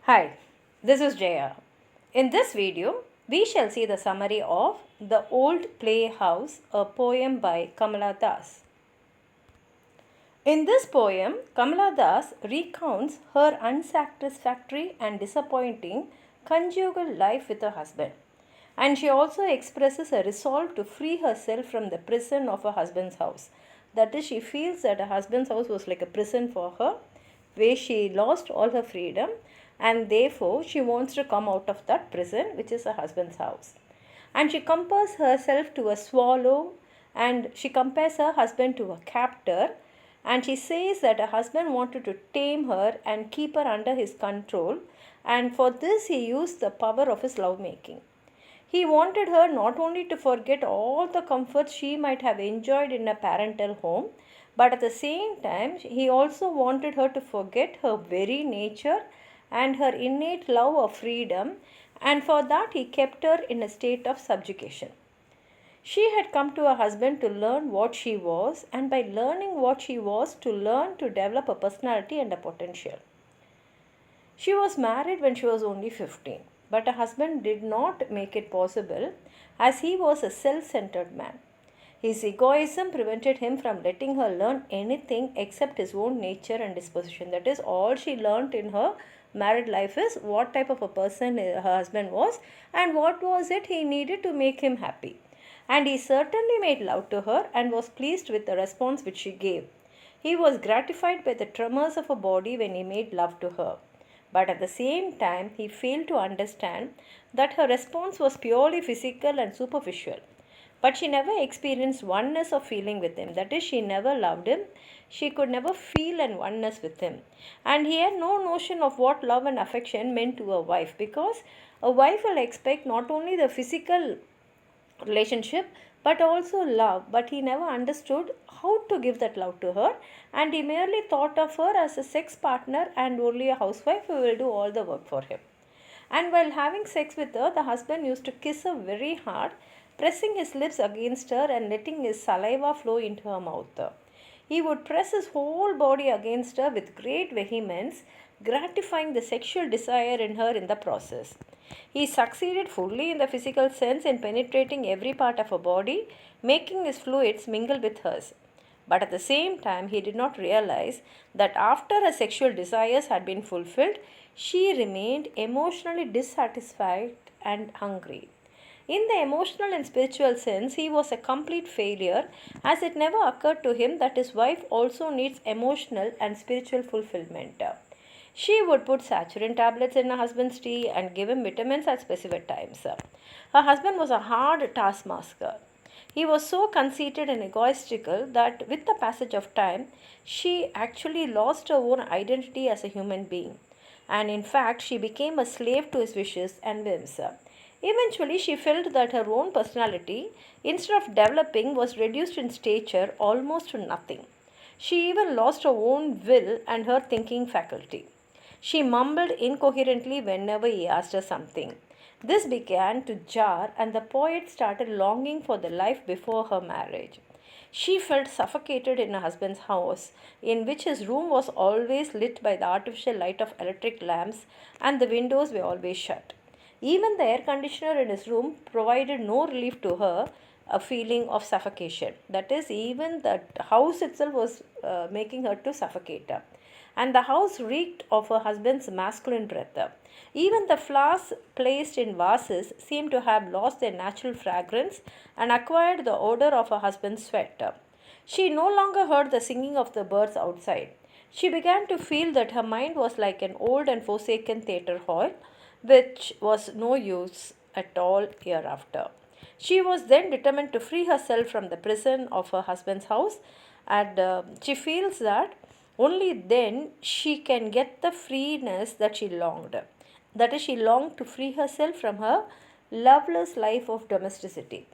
Hi, this is Jaya. In this video, we shall see the summary of The Old Playhouse, a poem by Kamala Das. In this poem, Kamala Das recounts her unsatisfactory and disappointing conjugal life with her husband. And she also expresses a resolve to free herself from the prison of her husband's house. That is, she feels that her husband's house was like a prison for her, where she lost all her freedom, and therefore she wants to come out of that prison, which is her husband's house. And she compares herself to a swallow, and she compares her husband to a captor, and she says that her husband wanted to tame her and keep her under his control, and for this he used the power of his lovemaking. He wanted her not only to forget all the comforts she might have enjoyed in a parental home, but at the same time, he also wanted her to forget her very nature and her innate love of freedom, and for that, he kept her in a state of subjugation. She had come to her husband to learn what she was, and by learning what she was, to learn to develop a personality and a potential. She was married when she was only 15, but her husband did not make it possible as he was a self centered man. His egoism prevented him from letting her learn anything except his own nature and disposition. That is, all she learnt in her married life is what type of a person her husband was and what was it he needed to make him happy. And he certainly made love to her and was pleased with the response which she gave. He was gratified by the tremors of her body when he made love to her. But at the same time, he failed to understand that her response was purely physical and superficial. But she never experienced oneness of feeling with him. That is, she never loved him. She could never feel an oneness with him. And he had no notion of what love and affection meant to a wife, because a wife will expect not only the physical relationship but also love, but he never understood how to give that love to her, and he merely thought of her as a sex partner and only a housewife who will do all the work for him. And while having sex with her, the husband used to kiss her very hard, pressing his lips against her and letting his saliva flow into her mouth. He would press his whole body against her with great vehemence, gratifying the sexual desire in her in the process. He succeeded fully in the physical sense in penetrating every part of her body, making his fluids mingle with hers. But at the same time, he did not realize that after her sexual desires had been fulfilled, she remained emotionally dissatisfied and hungry. In the emotional and spiritual sense, he was a complete failure, as it never occurred to him that his wife also needs emotional and spiritual fulfillment. She would put saturin tablets in her husband's tea and give him vitamins at specific times. Her husband was a hard taskmaster. He was so conceited and egoistical that with the passage of time, she actually lost her own identity as a human being. And in fact, she became a slave to his wishes and whims. Eventually, she felt that her own personality, instead of developing, was reduced in stature almost to nothing. She even lost her own will and her thinking faculty. She mumbled incoherently whenever he asked her something. This began to jar, and the poet started longing for the life before her marriage. She felt suffocated in her husband's house, in which his room was always lit by the artificial light of electric lamps and the windows were always shut. Even the air conditioner in his room provided no relief to her, a feeling of suffocation. That is, even the house itself was making her to suffocate. And the house reeked of her husband's masculine breath. Even the flowers placed in vases seemed to have lost their natural fragrance and acquired the odor of her husband's sweat. She no longer heard the singing of the birds outside. She began to feel that her mind was like an old and forsaken theatre hall, which was no use at all hereafter. She was then determined to free herself from the prison of her husband's house, and she feels that only then she can get the freeness that she longed. That is, she longed to free herself from her loveless life of domesticity,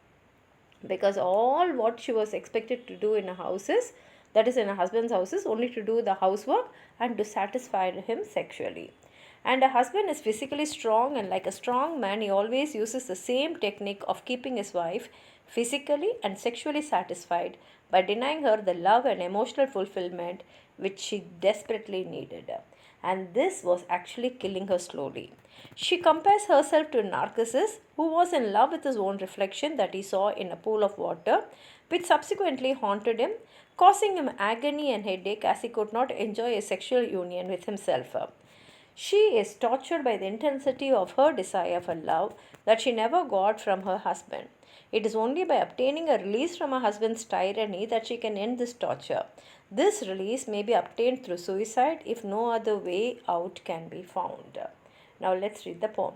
because all what she was expected to do in a house is, that is in a husband's house, is only to do the housework and to satisfy him sexually. And a husband is physically strong, and like a strong man, he always uses the same technique of keeping his wife physically and sexually satisfied by denying her the love and emotional fulfillment which she desperately needed. and this was actually killing her slowly. She compares herself to a narcissus who was in love with his own reflection that he saw in a pool of water, which subsequently haunted him, causing him agony and headache as he could not enjoy a sexual union with himself. She is tortured by the intensity of her desire for love that she never got from her husband. It is only by obtaining a release from her husband's tyranny that she can end this torture. This release may be obtained through suicide if no other way out can be found. Now let's read the poem.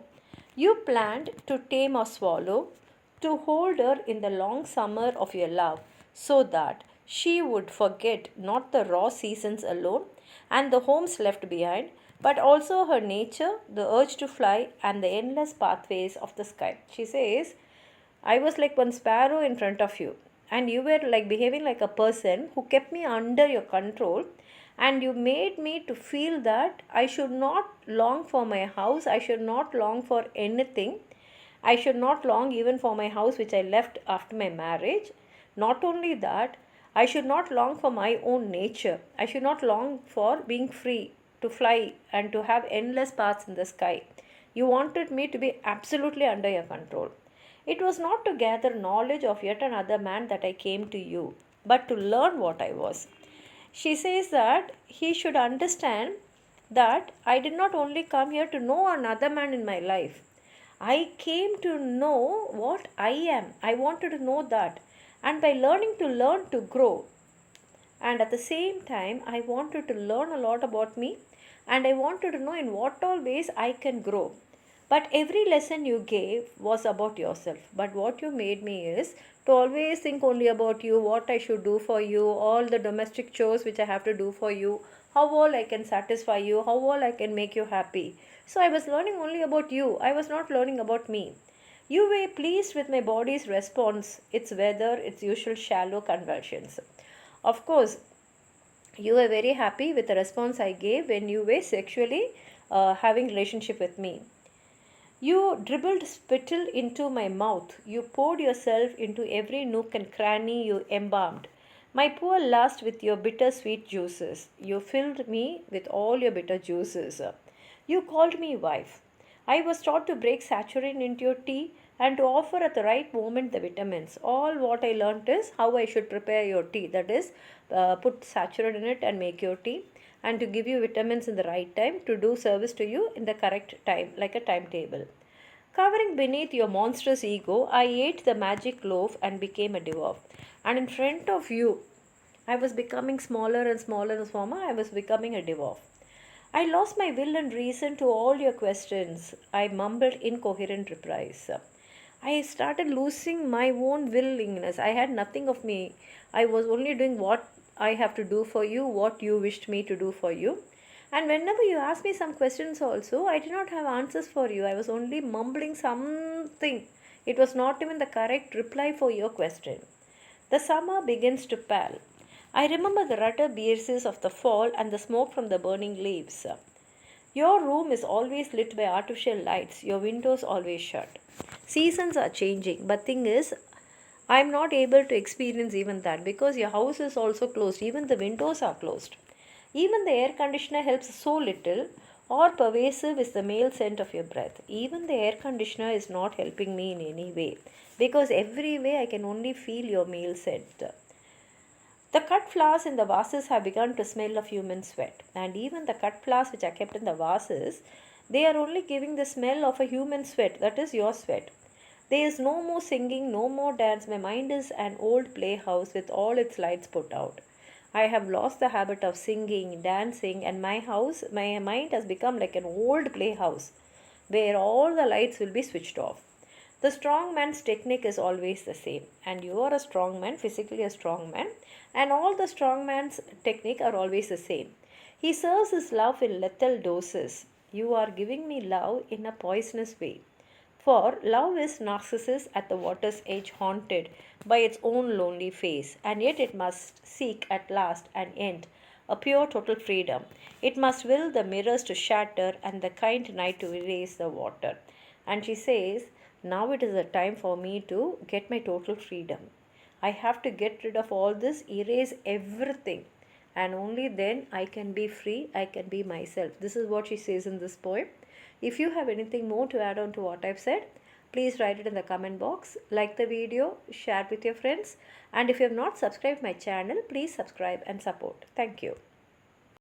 You planned to tame or swallow, to hold her in the long summer of your love, so that she would forget not the raw seasons alone and the homes left behind, but also her nature, the urge to fly, and the endless pathways of the sky. She says, I was like one sparrow in front of you, and you were like behaving like a person who kept me under your control, and you made me to feel that I should not long for my house, I should not long for anything. I should not long even for my house which I left after my marriage. Not only that, I should not long for my own nature. I should not long for being free to fly and to have endless paths in the sky. You wanted me to be absolutely under your control. It was not to gather knowledge of yet another man that I came to you, but to learn what I was. She says that he should understand that I did not only come here to know another man in my life. I came to know what I am. I wanted to know that. And by learning to learn to grow. And at the same time, I wanted to learn a lot about me. And I wanted to know in what all ways I can grow. But every lesson you gave was about yourself. But what you made me is to always think only about you, what I should do for you, all the domestic chores which I have to do for you, how all I can satisfy you, how all I can make you happy. So I was learning only about you. I was not learning about me. You were pleased with my body's response, its weather, its usual shallow convulsions. Of course, you were very happy with the response I gave when you were sexually having relationship with me. You dribbled spittle into my mouth. You poured yourself into every nook and cranny you embalmed. My poor lust with your bitter sweet juices. You filled me with all your bitter juices. You called me wife. I was taught to break saccharin into your tea and to offer at the right moment the vitamins. All what I learnt is how I should prepare your tea. That is, put saccharin in it and make your tea, and to give you vitamins in the right time, to do service to you in the correct time, like a timetable. Covering beneath your monstrous ego, I ate the magic loaf and became a dwarf. And in front of you, I was becoming smaller and smaller and smaller. I was becoming a dwarf. I lost my will and reason to all your questions. I mumbled incoherent replies. I started losing my own willingness. I had nothing of me. I was only doing what I have to do for you, what you wished me to do for you. And whenever you asked me some questions also, I did not have answers for you. I was only mumbling something. It was not even the correct reply for your question. The summer begins to pall. I remember the rudder breezes of the fall and the smoke from the burning leaves. Your room is always lit by artificial lights, your windows always shut. Seasons are changing, but thing is, I am not able to experience even that because your house is also closed, even the windows are closed. Even the air conditioner helps so little, or pervasive is the male scent of your breath. Even the air conditioner is not helping me in any way because every way I can only feel your male scent. The cut flowers in the vases have begun to smell of human sweat, and even the cut flowers which are kept in the vases, they are only giving the smell of a human sweat, that is your sweat. There is no more singing, no more dance. My mind is an old playhouse with all its lights put out. I have lost the habit of singing, dancing, and my mind has become like an old playhouse where all the lights will be switched off. The strong man's technique is always the same, and you are a strong man, physically a strong man, and all the strong man's technique are always the same. He serves his love in lethal doses. You are giving me love in a poisonous way. For love is Narcissus at the water's edge, haunted by its own lonely face, and yet it must seek at last an end, a pure total freedom. It must will the mirrors to shatter and the kind night to erase the water. And she says, now it is the time for me to get my total freedom. I have to get rid of all this, erase everything. and only then I can be free, I can be myself. This is what she says in this poem. If you have anything more to add on to what I've said, please write it in the comment box. Like the video, share it with your friends, and if you have not subscribed my channel, please subscribe and support. Thank you.